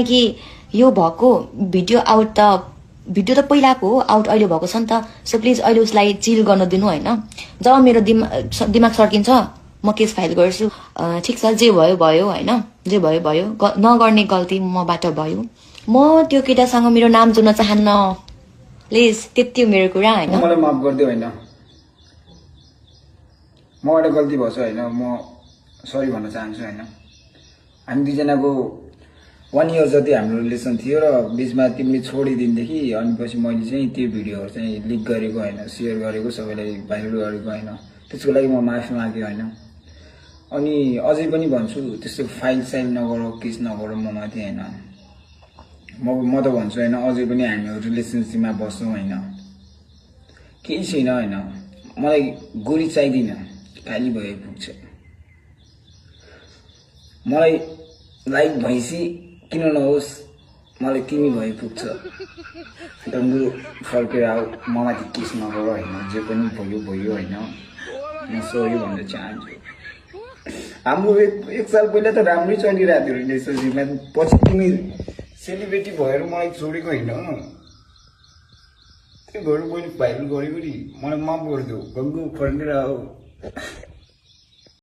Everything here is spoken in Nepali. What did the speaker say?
किनकि यो भएको भिडियो आउट त भिडियो त पहिलाको हो आउट अहिले भएको छ नि त सो प्लिज अहिले उसलाई चिल गर्न दिनु हैन जब मेरो दिमाग सर्किन्छ म केस फाइल गर्छु ठीक छ जे भयो भयो हैन जे भयो भयो नगर्ने गल्ती मबाट भयो म त्यो केटासँग मेरो नाम जोड्न चाहन्न प्लिज त्यति मेरो कुरा हैन मलाई माफ गर्दियो हैन मबाट गल्ती भएछ हैन म सरी भन्न चाहन्छु हैन हामी दुईजनाको 1 इयर जति हाम्रो रिलेसन थियो र बीचमा तिमीले छोडिदिनदेखि अनि पछि मैले चाहिँ त्यो भिडियोहरु चाहिँ लिक गरेको हैन शेयर गरेको सबैलाई भाइरल गरेको हैन त्यसको लागि म माफी मागे हैन अनि अझै पनि भन्छु त्यस्तो फाइल साइल नगर केस नगर म माथि हैन म त भन्छु हैन अझै पनि हामी रिलेसनशिपमा बस्छौं हैन केही छैन हैन मलाई गोरी चाहिदिन खाली भए पुग्छ मलाई लाइक भैसी किन नहोस् मलाई तिमी भए पुग्छ डङ्गु फर्केर आऊ ममाथि केस नगर हैन जे पनि भयो भयो हैन म सरी भन्न चाहन्छु हाम्रो एक साल पहिला त राम्रै चलिरहेको थियो रिलेसनशिपमा पछि तिमी सेलिब्रिटी भएर मलाई छोडेको हैन त्यो भएर मैले भाइरल गरेको नि मलाई माफ गरिदेऊ डङ्गु फर्केर आऊ